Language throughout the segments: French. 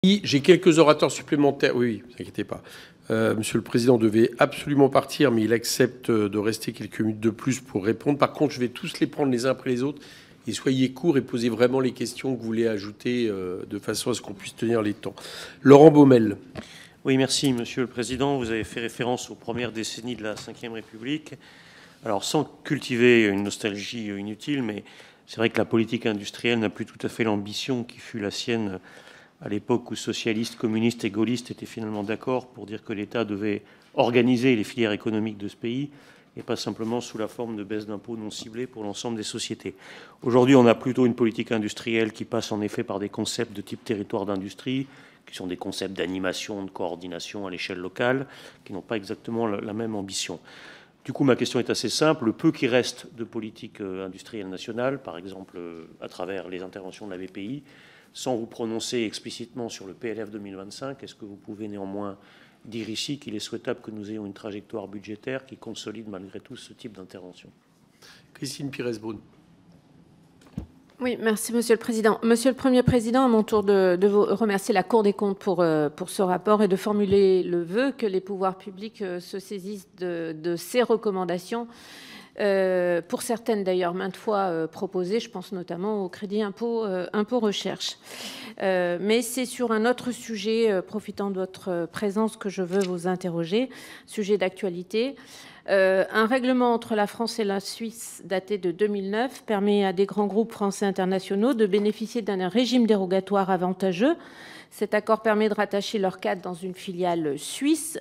J'ai quelques orateurs supplémentaires. Oui, ne vous inquiétez pas. Monsieur le Président devait absolument partir, mais il accepte de rester quelques minutes de plus pour répondre. Par contre, je vais tous les prendre les uns après les autres. Et soyez courts et posez vraiment les questions que vous voulez ajouter de façon à ce qu'on puisse tenir les temps. Laurent Baumel. Oui, merci, Monsieur le Président. Vous avez fait référence aux premières décennies de la Ve République. Alors, sans cultiver une nostalgie inutile, mais c'est vrai que la politique industrielle n'a plus tout à fait l'ambition qui fut la sienne à l'époque où socialistes, communistes et gaullistes étaient finalement d'accord pour dire que l'État devait organiser les filières économiques de ce pays et pas simplement sous la forme de baisse d'impôts non ciblées pour l'ensemble des sociétés. Aujourd'hui, on a plutôt une politique industrielle qui passe en effet par des concepts de type territoire d'industrie, qui sont des concepts d'animation, de coordination à l'échelle locale, qui n'ont pas exactement la même ambition. Du coup, ma question est assez simple. Le peu qui reste de politique industrielle nationale, par exemple à travers les interventions de la BPI, sans vous prononcer explicitement sur le PLF 2025, est-ce que vous pouvez néanmoins dire ici qu'il est souhaitable que nous ayons une trajectoire budgétaire qui consolide malgré tout ce type d'intervention? Christine Pires-Beaune. Oui, merci Monsieur le Président. Monsieur le Premier Président, à mon tour de vous remercier la Cour des comptes pour ce rapport et de formuler le vœu que les pouvoirs publics se saisissent de ces recommandations, pour certaines d'ailleurs maintes fois proposées, je pense notamment au crédit impôt recherche. Mais c'est sur un autre sujet, profitant de votre présence, que je veux vous interroger, sujet d'actualité. Un règlement entre la France et la Suisse daté de 2009 permet à des grands groupes français internationaux de bénéficier d'un régime dérogatoire avantageux. Cet accord permet de rattacher leurs cadres dans une filiale suisse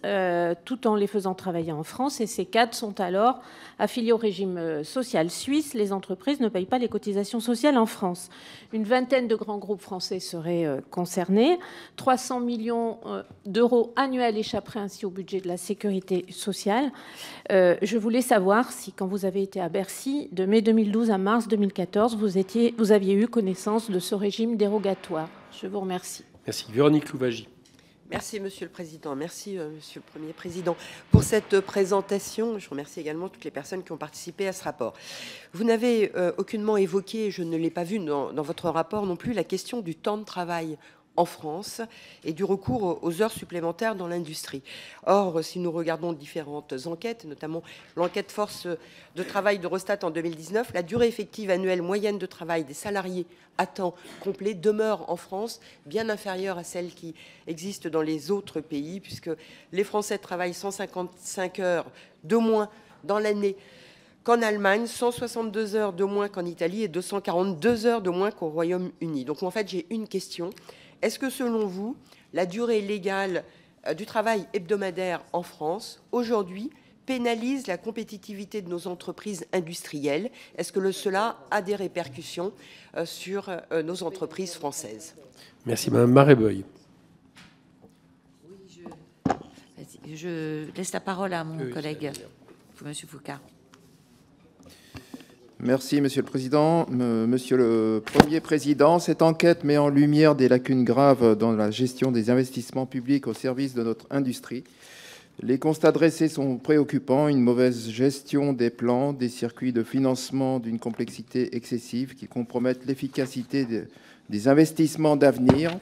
tout en les faisant travailler en France. Et ces cadres sont alors affiliés au régime social suisse. Les entreprises ne payent pas les cotisations sociales en France. Une vingtaine de grands groupes français seraient concernés. 300 millions d'euros annuels échapperaient ainsi au budget de la sécurité sociale. Je voulais savoir si, quand vous avez été à Bercy, de mai 2012 à mars 2014, vous aviez eu connaissance de ce régime dérogatoire. Je vous remercie. Merci. Véronique Louwagie. Merci, Monsieur le Président. Merci, Monsieur le Premier Président, pour cette présentation. Je remercie également toutes les personnes qui ont participé à ce rapport. Vous n'avez aucunement évoqué, je ne l'ai pas vu dans votre rapport non plus, la question du temps de travail en France et du recours aux heures supplémentaires dans l'industrie. Or, si nous regardons différentes enquêtes, notamment l'enquête force de travail d'Eurostat en 2019, la durée effective annuelle moyenne de travail des salariés à temps complet demeure en France bien inférieure à celle qui existe dans les autres pays, puisque les Français travaillent 155 heures de moins dans l'année qu'en Allemagne, 162 heures de moins qu'en Italie et 242 heures de moins qu'au Royaume-Uni. Donc en fait, j'ai une question. Est-ce que, selon vous, la durée légale du travail hebdomadaire en France, aujourd'hui, pénalise la compétitivité de nos entreprises industrielles? Est-ce que cela a des répercussions sur nos entreprises françaises? Merci, Madame Maret-Boye. Oui, je laisse la parole à mon collègue, Monsieur Foucault. Merci, Monsieur le Président. Monsieur le Premier Président, cette enquête met en lumière des lacunes graves dans la gestion des investissements publics au service de notre industrie. Les constats dressés sont préoccupants. Une mauvaise gestion des plans, des circuits de financement d'une complexité excessive qui compromettent l'efficacité des investissements d'avenir.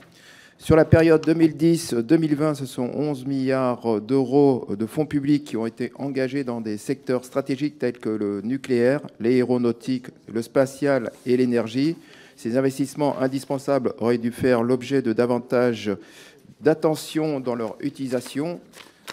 Sur la période 2010-2020, ce sont 11 milliards d'euros de fonds publics qui ont été engagés dans des secteurs stratégiques tels que le nucléaire, l'aéronautique, le spatial et l'énergie. Ces investissements indispensables auraient dû faire l'objet de davantage d'attention dans leur utilisation.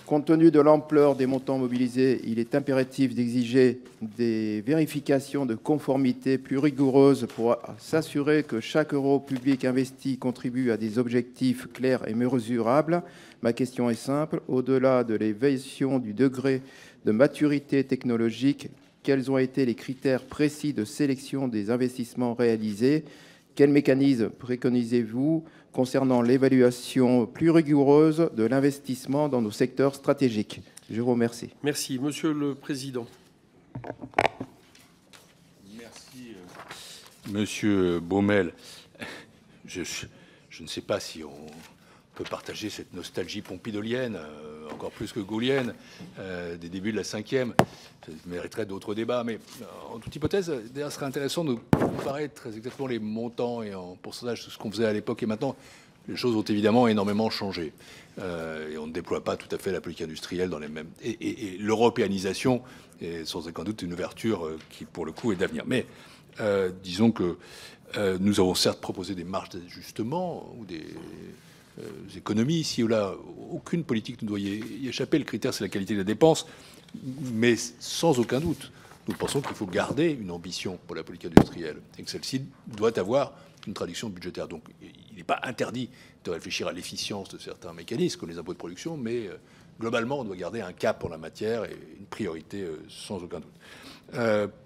Compte tenu de l'ampleur des montants mobilisés, il est impératif d'exiger des vérifications de conformité plus rigoureuses pour s'assurer que chaque euro public investi contribue à des objectifs clairs et mesurables. Ma question est simple. Au-delà de l'évaluation du degré de maturité technologique, quels ont été les critères précis de sélection des investissements réalisés? Quel mécanisme préconisez-vous concernant l'évaluation plus rigoureuse de l'investissement dans nos secteurs stratégiques? Je vous remercie. Merci. Monsieur le Président. Merci, Monsieur Baumel. Je ne sais pas si on peut partager cette nostalgie pompidolienne, encore plus que gaullienne, des débuts de la Ve. Ça mériterait d'autres débats, mais en toute hypothèse, d'ailleurs, ce serait intéressant de comparer très exactement les montants et en pourcentage de ce qu'on faisait à l'époque et maintenant. les choses ont évidemment énormément changé. Et on ne déploie pas tout à fait la politique industrielle dans les mêmes... Et l'européanisation est sans aucun doute une ouverture qui, pour le coup, est d'avenir. Mais disons que nous avons certes proposé des marges d'ajustement ou des économies ici ou là. Aucune politique ne doit y échapper. Le critère, c'est la qualité de la dépense. Mais sans aucun doute, nous pensons qu'il faut garder une ambition pour la politique industrielle et que celle-ci doit avoir une traduction budgétaire. Donc, il n'est pas interdit de réfléchir à l'efficience de certains mécanismes, comme les impôts de production, mais globalement, on doit garder un cap en la matière et une priorité sans aucun doute.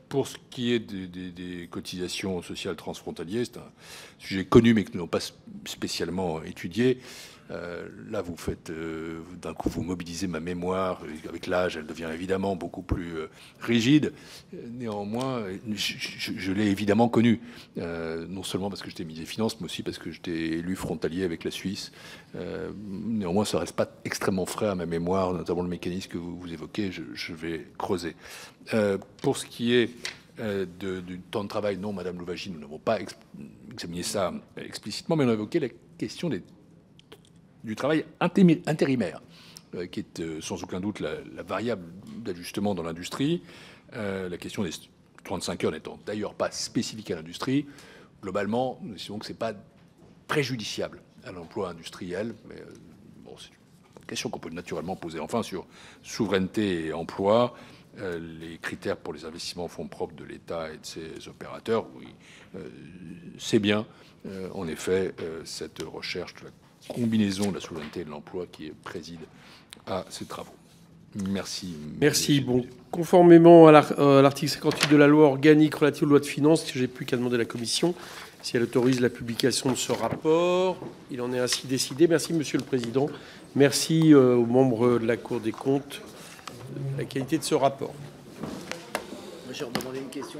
Pour ce qui est des cotisations sociales transfrontalières, c'est un sujet connu, mais que nous n'avons pas spécialement étudié. Là, vous faites d'un coup, vous mobilisez ma mémoire. Avec l'âge, elle devient évidemment beaucoup plus rigide. Néanmoins, je l'ai évidemment connu, non seulement parce que j'étais ministre des Finances, mais aussi parce que j'étais élu frontalier avec la Suisse. Néanmoins, ça ne reste pas extrêmement frais à ma mémoire, notamment le mécanisme que vous évoquez. Je vais creuser. Pour ce qui est du temps de travail, non, Madame Louwagie, nous n'avons pas examiné ça explicitement, mais on a évoqué la question du travail intérimaire, qui est sans aucun doute la variable d'ajustement dans l'industrie. La question des 35 heures n'étant d'ailleurs pas spécifique à l'industrie, globalement, nous estimons que ce n'est pas préjudiciable à l'emploi industriel. Mais bon, c'est une question qu'on peut naturellement poser. Enfin, sur souveraineté et emploi, les critères pour les investissements en fonds propres de l'État et de ses opérateurs, oui, c'est bien, en effet, cette recherche de la combinaison de la souveraineté et de l'emploi qui préside à ces travaux. Merci. Merci. Bon, conformément à l'article 58 de la loi organique relative aux lois de finances, je n'ai plus qu'à demander à la Commission si elle autorise la publication de ce rapport. Il en est ainsi décidé. Merci, Monsieur le Président. Merci aux membres de la Cour des comptes de la qualité de ce rapport. J'ai demandé une question.